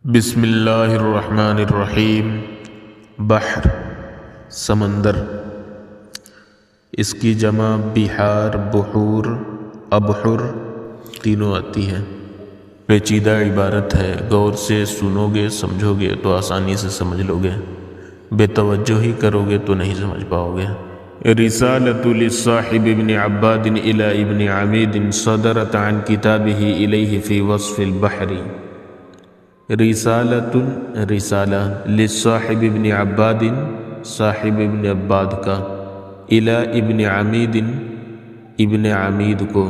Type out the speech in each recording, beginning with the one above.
بسم اللہ الرحمن الرحیم۔ بحر سمندر، اس کی جمع بحار، بحور، ابحر تینوں آتی ہے۔ پیچیدہ عبارت ہے، غور سے سنو گے سمجھو گے تو آسانی سے سمجھ لو گے، بے توجہی کرو گے تو نہیں سمجھ پاؤ گے۔ رسالۃ للصاحب ابن عباد الى ابن عمید صدرت عن کتابہ الیہ فی وصف البحر۔ رسالہ للصاحب ابن عباد، صاحب ابن عباد کا، الی ابن عمید، ابن عمید کو،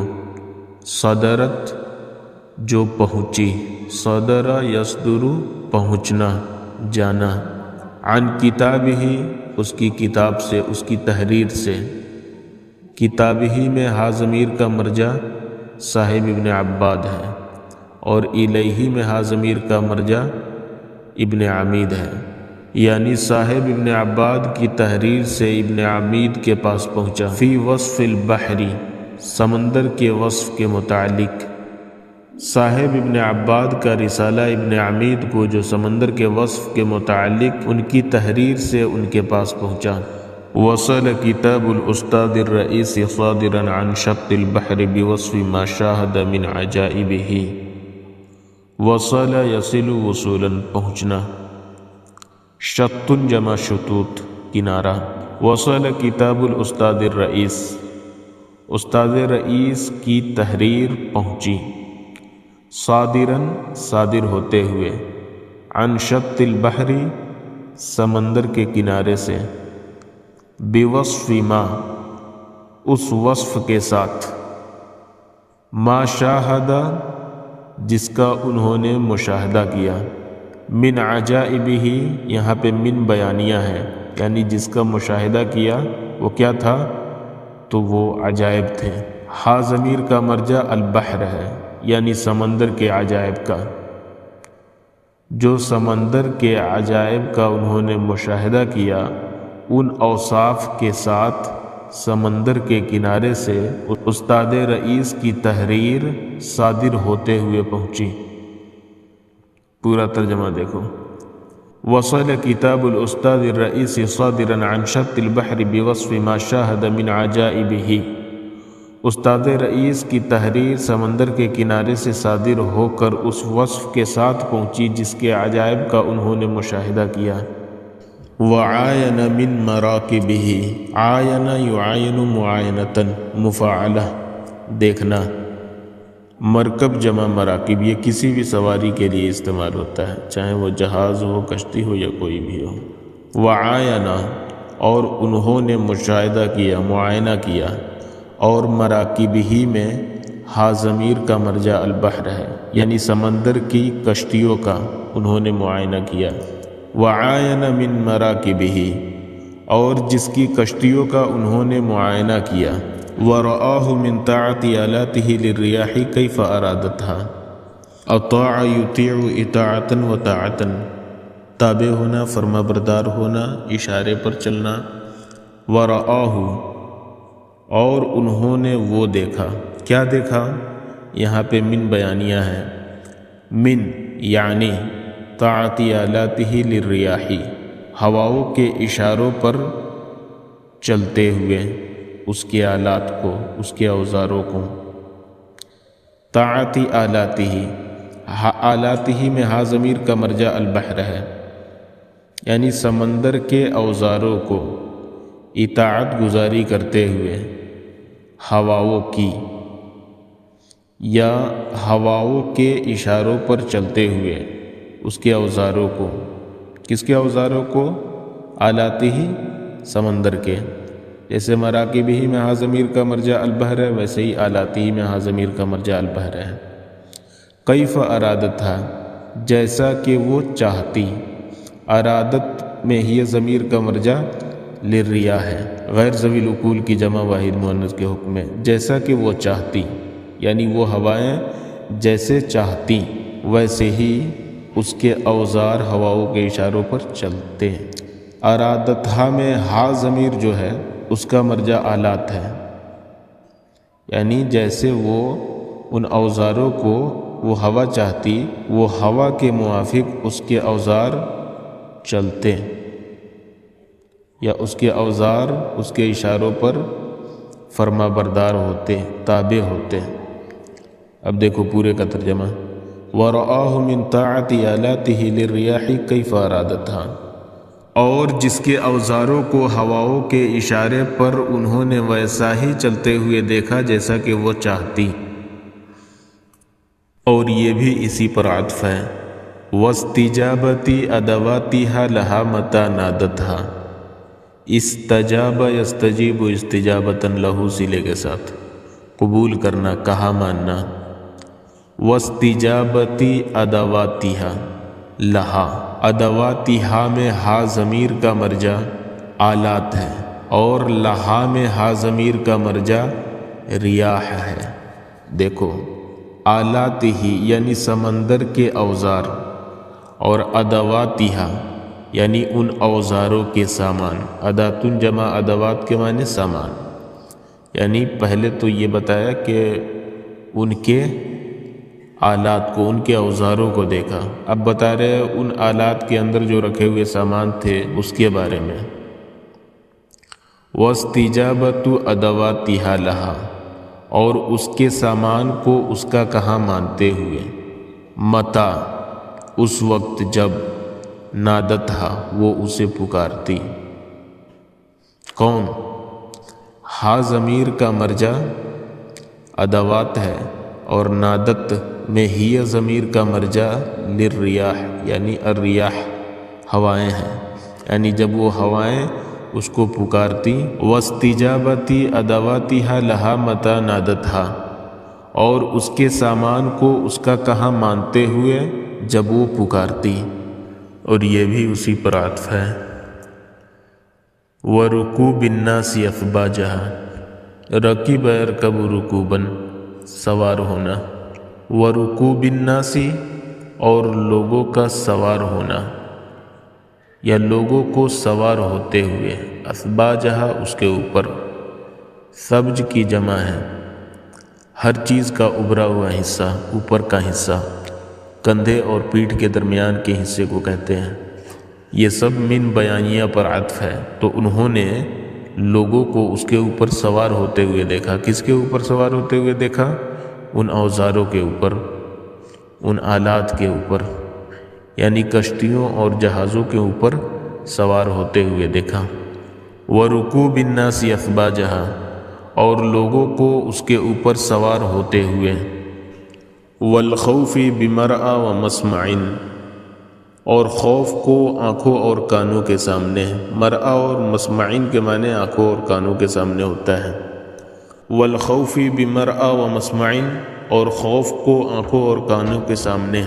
صدرت جو پہنچی، صدر یصدر پہنچنا جانا، عن کتابہ اس کی کتاب سے، اس کی تحریر سے۔ کتابہ میں ہا ضمیر کا مرجع صاحب ابن عباد ہے، اور الیہ میں ہا ضمیر کا مرجع ابن عمید ہے، یعنی صاحب ابن عباد کی تحریر سے ابن عمید کے پاس پہنچا۔ فی وصف البحر، سمندر کے وصف کے متعلق۔ صاحب ابن عباد کا رسالہ ابن عمید کو جو سمندر کے وصف کے متعلق ان کی تحریر سے ان کے پاس پہنچا۔ وصل کتاب الاستاذ الرئیس صادرا عن شط البحر بوصف ما شاہد من عجائبہ۔ وصل یصل وصولا پہنچنا، شط جمع شطوط کنارہ۔ وصل کتاب الاستاذ الرئیس، استاد رئیس کی تحریر پہنچی، صادرا صادر ہوتے ہوئے، عن شط البحر سمندر کے کنارے سے، بوصف ما اس وصف کے ساتھ، ما شاہدہ جس کا انہوں نے مشاہدہ کیا، من عجائبہ یہاں پہ من بیانیہ ہے، یعنی جس کا مشاہدہ کیا وہ کیا تھا، تو وہ عجائب تھے۔ ہا ضمیر کا مرجع البحر ہے، یعنی سمندر کے عجائب کا۔ جو سمندر کے عجائب کا انہوں نے مشاہدہ کیا، ان اوصاف کے ساتھ سمندر کے کنارے سے استاد رئیس کی تحریر صادر ہوتے ہوئے پہنچی۔ پورا ترجمہ دیکھو۔ وصل کتاب الاستاذ الرئیس صادرا عن شط البحر بوصف ما شاہد من عجائبہ۔ استاد رئیس کی تحریر سمندر کے کنارے سے صادر ہو کر اس وصف کے ساتھ پہنچی جس کے عجائب کا انہوں نے مشاہدہ کیا۔ وعاین من مراکبہ، عاین یعاین معاینۃ مفاعلہ دیکھنا، مرکب جمع مراکب، یہ کسی بھی سواری کے لیے استعمال ہوتا ہے، چاہے وہ جہاز ہو، کشتی ہو یا کوئی بھی ہو۔ وعاین اور انہوں نے مشاہدہ کیا، معائنہ کیا، اور مراکبہ میں ہا ضمیر کا مرجع البحر ہے، یعنی سمندر کی کشتیوں کا انہوں نے معائنہ کیا۔ وعاین من مراکبہ اور جس کی کشتیوں کا انہوں نے معائنہ کیا۔ ورآہ من طاعت آلاتہ للریاح کیف ارادتھا، اطاع یطیع اطاعتا و طاعتا، تابع ہونا، فرما بردار ہونا، اشارے پر چلنا۔ ورآہ اور انہوں نے وہ دیکھا، کیا دیکھا، یہاں پہ من بیانیہ ہے، من یعنی طاعت آلاتہ للریاح، ہواؤں کے اشاروں پر چلتے ہوئے، اس کے آلات کو، اس کے اوزاروں کو۔ طاعت آلاتہ، آلاتہ میں ہا ضمیر کا مرجع البحر ہے، یعنی سمندر کے اوزاروں کو اطاعت گزاری کرتے ہوئے، ہواؤں کی یا ہواؤں کے اشاروں پر چلتے ہوئے اس کے اوزاروں کو۔ کس کے اوزاروں کو؟ آلاتہ سمندر کے۔ جیسے مراکبہ میں ہا ضمیر کا مرجع البحر ہے، ویسے ہی آلاتہ میں ہا ضمیر کا مرجع البحر ہے۔ کیف ارادتھا جیسا کہ وہ چاہتی، ارادت میں ہی ضمیر کا مرجع للریاح ہے، غیر ذوی العقول کی جمع واحد مؤنث کے حکم میں، جیسا کہ وہ چاہتی، یعنی وہ ہوائیں جیسے چاہتی ویسے ہی اس کے اوزار ہواؤں کے اشاروں پر چلتے ہیں۔ ارادتھا میں ہا ضمیر جو ہے اس کا مرجع آلات ہے، یعنی جیسے وہ ان اوزاروں کو وہ ہوا چاہتی وہ ہوا کے موافق اس کے اوزار چلتے، یا اس کے اوزار اس کے اشاروں پر فرما بردار ہوتے، تابع ہوتے۔ اب دیکھو پورے کا ترجمہ، وَرَآهُ مِن طَاعَةِ آلَاتِهِ لِلرِّيَاحِ كَيْفَ أَرَادَتْهَا، اور جس کے اوزاروں کو ہواؤں کے اشارے پر انہوں نے ویسا ہی چلتے ہوئے دیکھا جیسا کہ وہ چاہتی۔ اور یہ بھی اسی پر عطف ہے، وَاسْتِجَابَةِ أَدَوَاتِهَا لَهَا مَتَى نَادَتْهَا، استجاب یستجیب استجابتاً لہو صلے کے ساتھ، قبول کرنا، کہا ماننا۔ واستجابتی ادواتیہا، لہا، ادواتیہا میں ہا ضمیر کا مرجع آلات ہے، اور لہا میں ہا ضمیر کا مرجع ریاح ہے۔ دیکھو آلاتہی یعنی سمندر کے اوزار، اور ادواتیہا یعنی ان اوزاروں کے سامان۔ اداتن جمع ادوات کے معنی سامان، یعنی پہلے تو یہ بتایا کہ ان کے آلات کو، ان کے اوزاروں کو دیکھا، اب بتا رہے ان آلات کے اندر جو رکھے ہوئے سامان تھے اس کے بارے میں۔ وَاسْتِجَابَةُ أَدَوَاتِهَا لَهَا، اور اس کے سامان کو اس کا کہاں مانتے ہوئے، متا، اس وقت جب، نادتھا، وہ اسے پکارتی۔ کون؟ ہا ضمیر کا مرجع ادوات ہے، اور نادت میں ہی ضمیر کا مرجع للریاح یعنی الریاح، ہوائیں ہیں، یعنی جب وہ ہوائیں اس کو پکارتی۔ واستجابتی ادواتیہا لہا متا نادتھا، اور اس کے سامان کو اس کا کہاں مانتے ہوئے جب وہ پکارتی، اور یہ بھی اسی پر عطف ہے۔ وَرُكُوبِ النَّاسِ أَثْبَاجَهَا، رَكِبَ يَرْكَبُ رُكُوبًا، سوار ہونا۔ وَرُكُوبِ النَّاسِ، اور لوگوں کا سوار ہونا، یا لوگوں کو سوار ہوتے ہوئے، اثباجہا اس کے اوپر، سبج کی جمع ہے، ہر چیز کا ابھرا ہوا حصہ، اوپر کا حصہ، کندھے اور پیٹھ کے درمیان کے حصے کو کہتے ہیں۔ یہ سب من بیانیہ پر عطف ہے، تو انہوں نے لوگوں کو اس کے اوپر سوار ہوتے ہوئے دیکھا۔ کس کے اوپر سوار ہوتے ہوئے دیکھا؟ ان اوزاروں کے اوپر، ان آلات کے اوپر، یعنی کشتیوں اور جہازوں کے اوپر سوار ہوتے ہوئے دیکھا۔ وَرُكُوبِ النَّاسِ أَثْبَاجَهَا، اور لوگوں کو اس کے اوپر سوار ہوتے ہوئے۔ وَالْخَوْفِ بِمَرْأَى وَمَسْمَعٍ، اور خوف کو آنکھوں اور کانوں کے سامنے، مرآ اور مسمعین کے معنی آنکھوں اور کانوں کے سامنے ہوتا ہے۔ والخوف بمرآ و مسمعین، اور خوف کو آنکھوں اور کانوں کے سامنے۔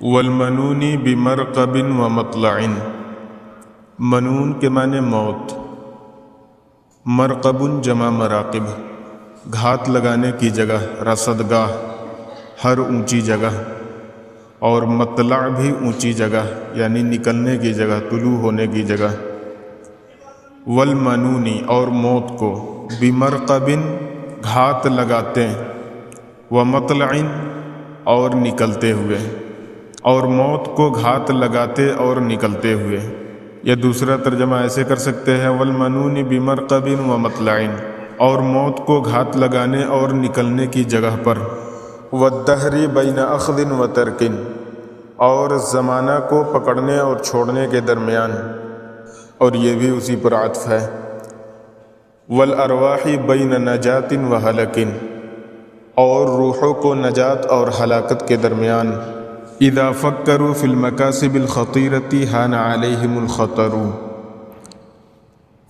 والمنون بمرقب و مطلع، منون کے معنی موت، مرقب جمع مراقب، گھات لگانے کی جگہ، رصدگاہ، ہر اونچی جگہ، اور مطلع بھی اونچی جگہ یعنی نکلنے کی جگہ، طلوع ہونے کی جگہ۔ والمنونی، اور موت کو، بمرقب گھات لگاتے، ومطلع اور نکلتے ہوئے، اور موت کو گھات لگاتے اور نکلتے ہوئے۔ یا دوسرا ترجمہ ایسے کر سکتے ہیں، والمنون بمرقب ومطلع، اور موت کو گھات لگانے اور نکلنے کی جگہ پر۔ والدہر بین اخذ و ترک، اور زمانہ کو پکڑنے اور چھوڑنے کے درمیان، اور یہ بھی اسی پر عطف ہے۔ والارواح بین نجات و ہلاک، اور روحوں کو نجات اور ہلاکت کے درمیان۔ اذا فکروا فی المکاسب الخطیرۃ حان علیہم الخطر،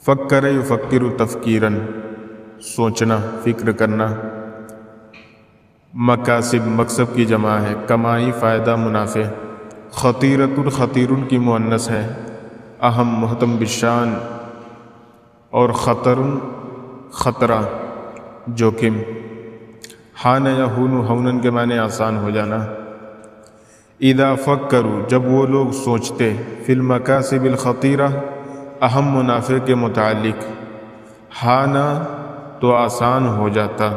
فکر یفکر تفکیرا، سوچنا، فکر کرنا۔ مکاسب مکسب کی جمع ہے، کمائی، فائدہ، منافع۔ خطیرۃ خطیر کی مؤنث ہے، اہم، محتم بالشان، اور خطر خطرہ، جوخم۔ حان یحون ہونن کے معنی آسان ہو جانا۔ اذا فکروا، جب وہ لوگ سوچتے، فی المکاسب الخطیرہ، اہم منافع کے متعلق، حانا تو آسان ہو جاتا،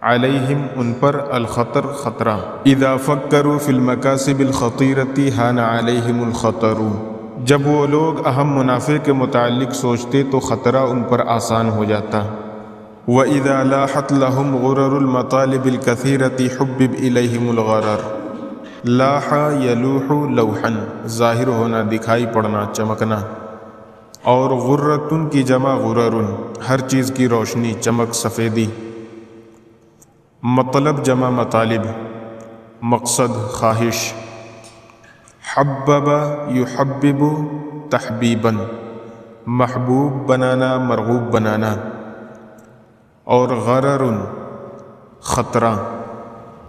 علیہم ان پر الخطر خطرہ، اذا فکروا فی المکاسب الخطیرۃ حان علیہم الخطر، جب وہ لوگ اہم منافع کے متعلق سوچتے تو خطرہ ان پر آسان ہو جاتا۔ وَإِذَا لَاحَتْ لَهُمْ غُرَرُ الْمَطَالِبِ الْكَثِيرَةِ حُبِّبَ إِلَيْهِمُ الْغَرَرُ، لاح یلوح لوحن، ظاہر ہونا، دکھائی پڑنا، چمکنا، اور غرتن کی جمع غررن، ہر چیز کی روشنی، چمک، سفیدی۔ مطلب جمع مطالب، مقصد، خواہش۔ حبب یحبب تحبیبا، محبوب بنانا، مرغوب بنانا، اور غرر خطرہ۔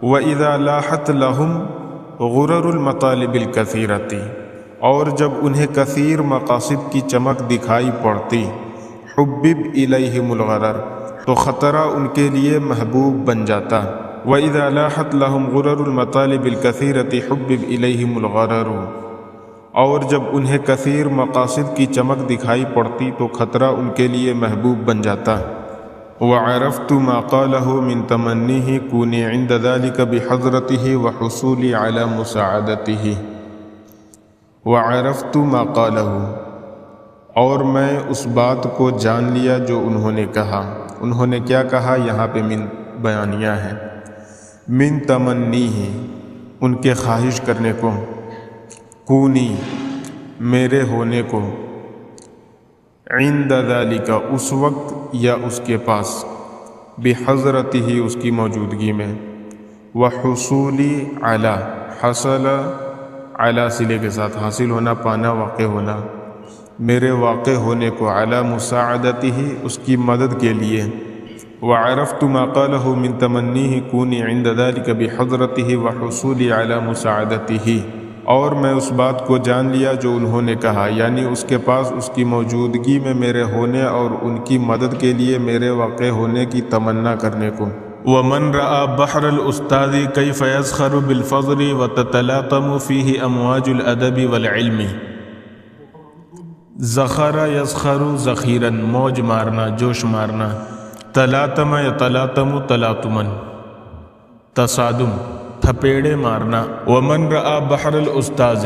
وَإِذَا لَاحَتْ لَهُمْ غُرَرُ الْمَطَالِبِ الْكَثِيرَةِ، اور جب انہیں کثیر مقاصد کی چمک دکھائی پڑتی، حُبِّبَ إِلَيْهِمُ الْغَرَرُ، تو خطرہ ان کے لیے محبوب بن جاتا۔ وَإِذَا لَاحَتْ لَهُمْ غُرَرُ الْمَطَالِبِ الْكَثِيرَةِ حُبِّبَ إِلَيْهِمُ الْغَرَرُ، اور جب انہیں کثیر مقاصد کی چمک دکھائی پڑتی تو خطرہ ان کے لیے محبوب بن جاتا۔ وَعَرَفْتُ مَا قَالَهُ مِن تَمَنِّهِ كُونِي عِنْدَ ذَلِكَ بِحَضْرَتِهِ وَحُصُولِي عَلَى مُسَاعَدَتِهِ۔ وَعَرَفْتُ مَا قَالَهُ، اور میں اس بات کو جان لیا جو انہوں نے کہا۔ انہوں نے کیا کہا؟ یہاں پہ من بیانیہ ہے۔ من تمنیہ، ان کے خواہش کرنے کو، کونی، میرے ہونے کو، عند ذالک، اس وقت یا اس کے پاس، بحضرتہ، اس کی موجودگی میں، وحصولی علی، حصل علی صلے کے ساتھ، حاصل ہونا، پانا، واقع ہونا، میرے واقع ہونے کو، علی مساعدتہ، اس کی مدد کے لیے۔ وعرفت ما قاله من تمنیہ کونی عند ذلک بحضرتہ وحصولی علی مساعدتہ، اور میں اس بات کو جان لیا جو انہوں نے کہا، یعنی اس کے پاس، اس کی موجودگی میں میرے ہونے اور ان کی مدد کے لیے میرے واقع ہونے کی تمنا کرنے کو۔ وَمَنْ رَأَى بَحْرَ الْأُسْتَاذِ كَيْفَ يَزْخَرُ بِالْفَضْلِ وَتَتَلَاطَمُ فِيهِ أَمْوَاجُ الْأَدَبِ وَالْعِلْمِ۔ زخر یزخر، ذخیرن، موج مارنا، جوش مارنا۔ تلاطم یتلاطم تلاطمن، تصادم، تھپیڑے مارنا۔ ومن رأى بحر الاستاذ،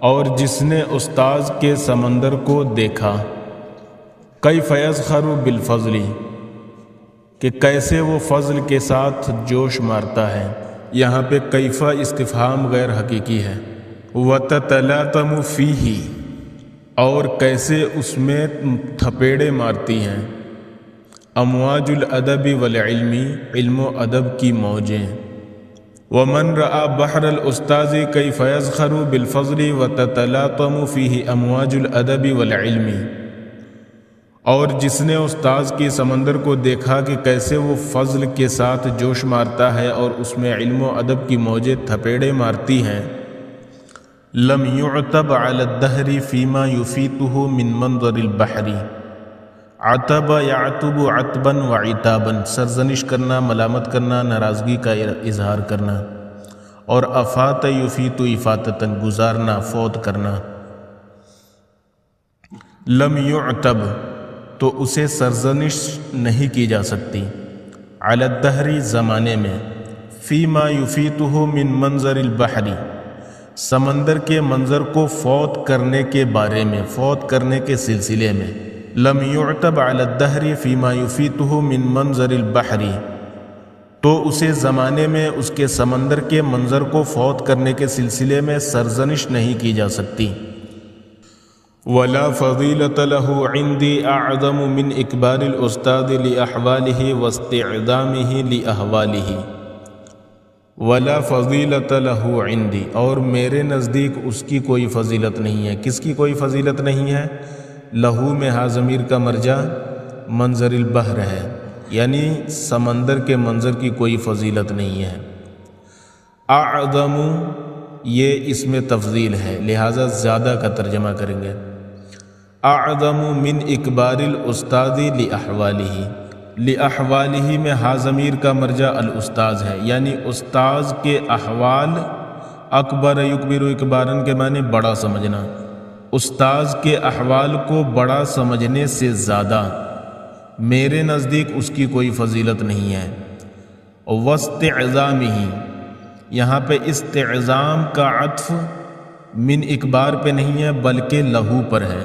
اور جس نے استاذ کے سمندر کو دیکھا، کیف یزخر بالفضل، کہ کیسے وہ فضل کے ساتھ جوش مارتا ہے۔ یہاں پہ کیف استفہام غیر حقیقی ہے۔ وتتلاطم فیہ، اور کیسے اس میں تھپیڑے مارتی ہیں۔ امواج الادب والعلم، علم و ادب کی موجیں۔ ومن رأى بحر الاستاذ کیف یزخر بالفضل وتتلاطم فیہ امواج الادب والعلم، اور جس نے استاذ کے سمندر کو دیکھا کہ کیسے وہ فضل کے ساتھ جوش مارتا ہے اور اس میں علم و ادب کی موجیں تھپیڑے مارتی ہیں۔ لم يعتب على الدهر فيما يفيته من منظر البحر، عتب یعتب عتبا وعتابا، سرزنش کرنا، ملامت کرنا، ناراضگی کا اظہار کرنا، اور افات یفیت افاتتا، گزارنا، فوت کرنا۔ لم یعتب، تو اسے سرزنش نہیں کی جا سکتی، علی الدہر، زمانے میں، فیما یفیتہ من منظر البحر، سمندر کے منظر کو فوت کرنے کے بارے میں، فوت کرنے کے سلسلے میں۔ لم یعتب علی الدہر فیما یفیتہ من منظر البحر، تو اسے زمانے میں اس کے سمندر کے منظر کو فوت کرنے کے سلسلے میں سرزنش نہیں کی جا سکتی۔ ولا فضیلۃ لہ عندی اعظم من اکبار الاستاذ لاحوالہ واستعظامہ لاحوالہ۔ ولا فضیلۃ لہ عندی، اور میرے نزدیک اس کی کوئی فضیلت نہیں ہے۔ کس کی کوئی فضیلت نہیں ہے؟ لہو میں ہا ضمیر کا مرجع منظر البحر ہے، یعنی سمندر کے منظر کی کوئی فضیلت نہیں ہے۔ اعظم، یہ اس میں تفضیل ہے، لہٰذا زیادہ کا ترجمہ کریں گے۔ اعظم من اکبار الاستاذ لاحوالہ، لاحوالہ میں ہا ضمیر کا مرجع الاستاذ ہے، یعنی استاذ کے احوال، اکبر یکبر اکبارن کے معنی بڑا سمجھنا، استاذ کے احوال کو بڑا سمجھنے سے زیادہ میرے نزدیک اس کی کوئی فضیلت نہیں ہے۔ واستعظامہ، یہاں پہ استعظام کا عطف من اکبار پہ نہیں ہے بلکہ لہو پر ہے،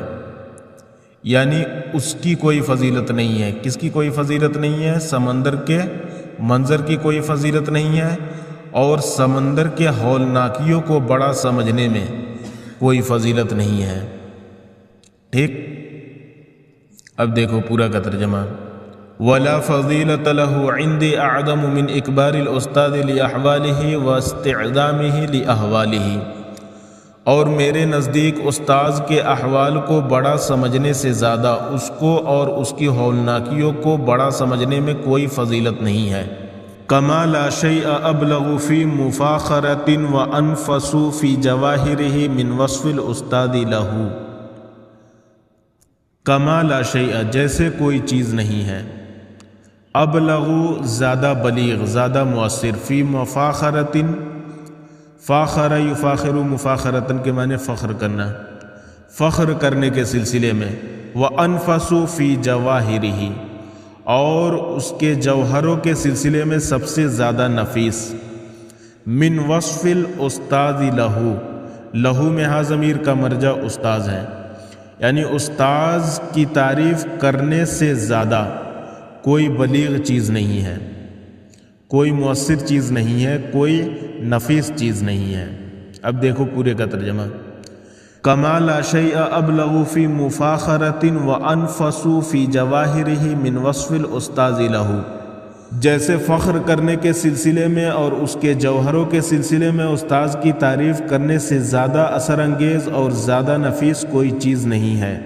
یعنی اس کی کوئی فضیلت نہیں ہے۔ کس کی کوئی فضیلت نہیں ہے؟ سمندر کے منظر کی کوئی فضیلت نہیں ہے، اور سمندر کے ہولناکیوں کو بڑا سمجھنے میں کوئی فضیلت نہیں ہے۔ ٹھیک، اب دیکھو پورا کا ترجمہ۔ وَلَا فَضِيلَةَ لَهُ عِنْدِي أَعْظَمُ مِنْ إِكْبَارِ الْأُسْتَاذِ لِأَحْوَالِهِ وَاسْتِعْظَامِهِ لِأَحْوَالِهِ، اور میرے نزدیک استاذ کے احوال کو بڑا سمجھنے سے زیادہ اس کو اور اس کی ہولناکیوں کو بڑا سمجھنے میں کوئی فضیلت نہیں ہے۔ كَمَا لَا شَيْءَ أَبْلَغُ فِي مُفَاخَرَةٍ وَأَنْفَسُ فِي جَوَاهِرِهِ مِنْ وَصْفِ الْأُسْتَاذِ لَهُ، کما لا شیء جیسے کوئی چیز نہیں ہے، ابلغ زیادہ بلیغ زیادہ مؤثر، فی مفاخرۃ، فاخر یفاخر مفاخرۃ کے معنی فخر کرنا، فخر کرنے کے سلسلے میں، وانفس فی جواہرہ، اور اس کے جوہروں کے سلسلے میں سب سے زیادہ نفیس، من وصف الاستاذ لہو، لہو میں ہا ضمیر کا مرجع استاذ ہے، یعنی استاذ کی تعریف کرنے سے زیادہ کوئی بلیغ چیز نہیں ہے، کوئی مؤثر چیز نہیں ہے، کوئی نفیس چیز نہیں ہے۔ اب دیکھو پورے کا ترجمہ۔ کما لا شیء ابلغ فی مفاخرۃ وانفس فی جواہرہ من وصف الاستاذ لہ، جیسے فخر کرنے کے سلسلے میں اور اس کے جوہروں کے سلسلے میں استاذ کی تعریف کرنے سے زیادہ اثر انگیز اور زیادہ نفیس کوئی چیز نہیں ہے۔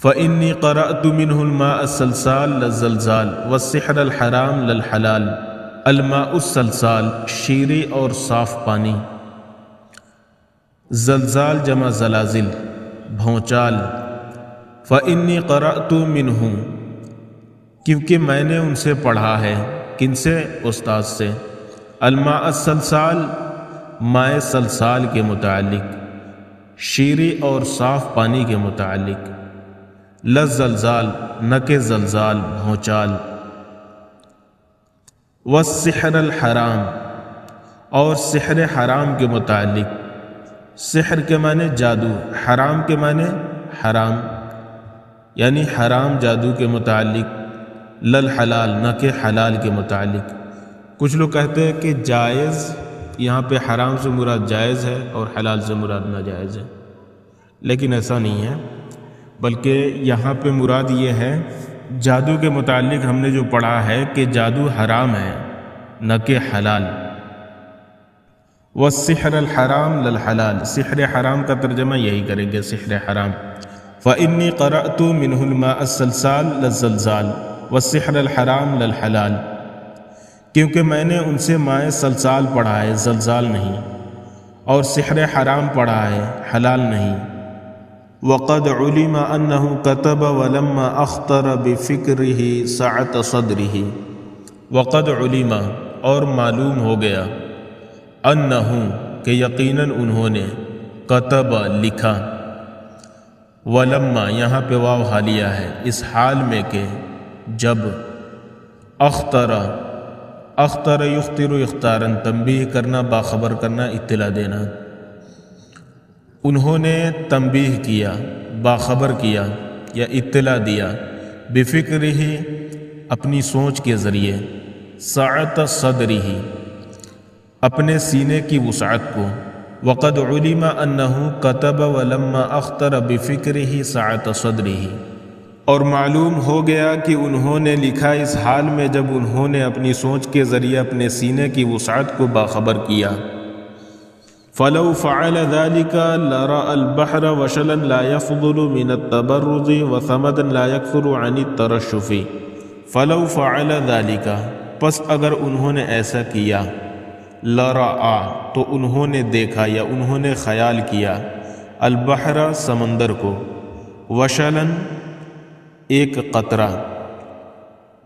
فَإِنِّي قَرَأْتُ مِنْهُ الْمَاءَ السَّلْسَالَ لَلزَّلْزَالِ وَالسِّحْرَ الْحَرَامَ لَلْحَلَالِ۔ الماء السلسال شیریں اور صاف پانی، زلزال جمع زلازل بھونچال، فَإِنِّي قَرَأْتُ مِنْهُ کیونکہ میں نے ان سے پڑھا ہے، کن سے؟ استاذ سے، الماء السلسال مائع سلسال کے متعلق، شیریں اور صاف پانی کے متعلق، للزلزال نہ کہ زلزال بھونچال، والسحر الحرام اور سحر حرام کے متعلق، سحر کے معنی جادو، حرام کے معنی حرام، یعنی حرام جادو کے متعلق، للحلال نہ کہ حلال کے متعلق۔ کچھ لوگ کہتے ہیں کہ جائز یہاں پہ حرام سے مراد جائز ہے اور حلال سے مراد ناجائز ہے، لیکن ایسا نہیں ہے، بلکہ یہاں پہ مراد یہ ہے جادو کے متعلق ہم نے جو پڑھا ہے کہ جادو حرام ہے نہ کہ حلال۔ والسحر الحرام للحلال، سحر حرام کا ترجمہ یہی کریں گے، سحر حرام۔ فإني قرأت منه الماء السلسال للزلزال والسحر الحرام للحلال، کیونکہ میں نے ان سے مائع سلسال پڑھا ہے، زلزال نہیں، اور سحر حرام پڑھا ہے، حلال نہیں۔ وقد علم انه كتب ولما اخطر بفکرہ سعة صدرہ، وقد علم اور معلوم ہو گیا، انہ کہ یقیناً انہوں نے، کتب لکھا، ولما یہاں پہ واو حالیہ ہے، اس حال میں کہ جب، اختر، اختر یختر اختارن تنبیہ کرنا، باخبر کرنا، اطلاع دینا، انہوں نے تنبیہ کیا، باخبر کیا یا اطلاع دیا، بفکرہ اپنی سوچ کے ذریعے، سعۃ صدرہ اپنے سینے کی وسعت کو، وقد علم انہ کتب ولما اختر بفکرہ سعۃ صدرہ، اور معلوم ہو گیا کہ انہوں نے لکھا اس حال میں جب انہوں نے اپنی سوچ کے ذریعے اپنے سینے کی وسعت کو باخبر کیا۔ فلو فعل ذلك لرأى البحر وشلا لا يفضل من التبرز وثمدا لا يكثر عن الترشف۔ فلو فعل ذلك پس اگر انہوں نے ایسا کیا، لرأى تو انہوں نے دیکھا یا انہوں نے خیال کیا، البحر سمندر کو، وشلا ایک قطرہ،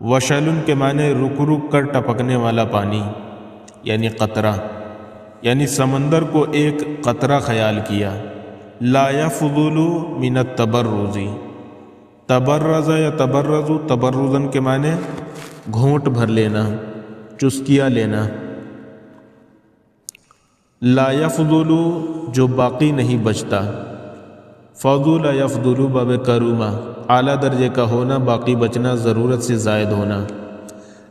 وشلن کے معنی رک رک کر ٹپکنے والا پانی، یعنی قطرہ، یعنی سمندر کو ایک قطرہ خیال کیا، لا يفضل من التبرز، تبرز یا تبرز، تبرزن کے معنی گھونٹ بھر لینا، چسکیاں لینا. لا یفضل جو باقی نہیں بچتا. فضول یفضل باب کرومہ اعلیٰ درجے کا ہونا، باقی بچنا، ضرورت سے زائد ہونا.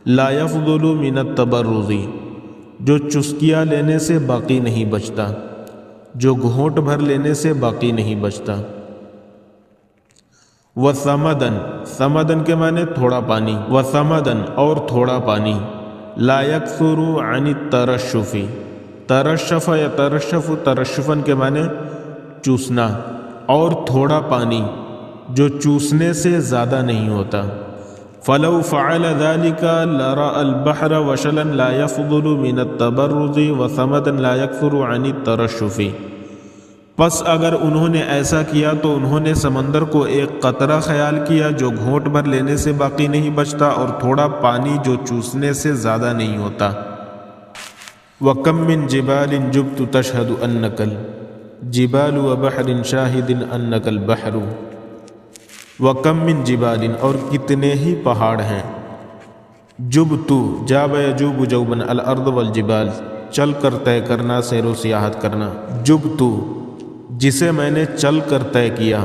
لا یفضل من التبرز جو چسکیاں لینے سے باقی نہیں بچتا، جو گھونٹ بھر لینے سے باقی نہیں بچتا. وثمدن ثمدن کے معنی تھوڑا پانی. وثمدن اور تھوڑا پانی. لا یکثر عن الترشف ترشف یا ترشف ترشفن کے معنی چوسنا، اور تھوڑا پانی جو چوسنے سے زیادہ نہیں ہوتا. فلو فعل ذلك لرأى البحر وشلا لا يفضل من التبرز وثمدا لا يكثر عن الترشف. پس اگر انہوں نے ایسا کیا تو انہوں نے سمندر کو ایک قطرہ خیال کیا جو گھونٹ بھر لینے سے باقی نہیں بچتا، اور تھوڑا پانی جو چوسنے سے زیادہ نہیں ہوتا. وَكَم مِّن جِبَالٍ جُبْتُ تَشْهَدُ أَنَّكَ الْجِبَالُ وَبَحْرٍ شَاهِدٍ أَنَّكَ الْبَحْرُ. وَكَم مِّن جِبَالٍ اور کتنے ہی پہاڑ ہیں. جُبْتُ جاب یجوب جوباً الارض والجبال چل کر طے کرنا، سیر و سیاحت کرنا. جُبْتُ جسے میں نے چل کر طے کیا.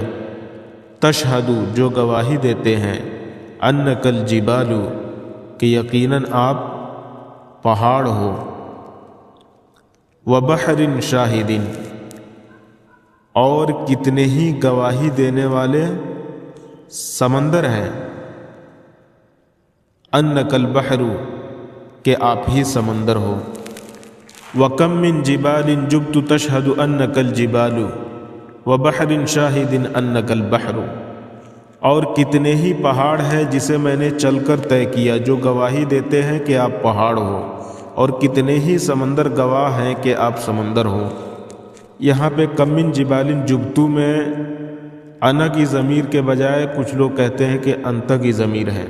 تشہد جو گواہی دیتے ہیں. انک الجبال کہ یقیناً آپ پہاڑ ہو. وبحر شاہد اور کتنے ہی گواہی دینے والے سمندر ہیں. انک البحر کہ آپ ہی سمندر ہو. وَكَم مِّن جِبَالٍ جُبْتُ تَشْهَدُ أَنَّكَ الْجِبَالُ وَبَحْرٍ شَاهِدٍ أَنَّكَ الْبَحْرُ اور کتنے ہی پہاڑ ہیں جسے میں نے چل کر طے کیا جو گواہی دیتے ہیں کہ آپ پہاڑ ہو، اور کتنے ہی سمندر گواہ ہیں کہ آپ سمندر ہو. یہاں پہ کم من جبالن جبتو میں انا کی ضمیر کے بجائے کچھ لوگ کہتے ہیں کہ انت کی ضمیر ہے.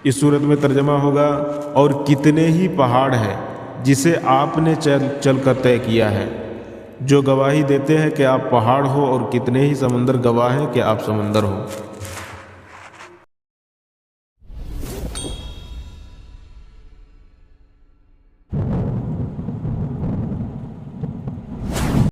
اس صورت میں ترجمہ ہوگا اور کتنے ہی پہاڑ ہیں جسے آپ نے چل کر طے کیا ہے جو گواہی دیتے ہیں کہ آپ پہاڑ ہو، اور کتنے ہی سمندر گواہ ہیں کہ آپ سمندر ہو.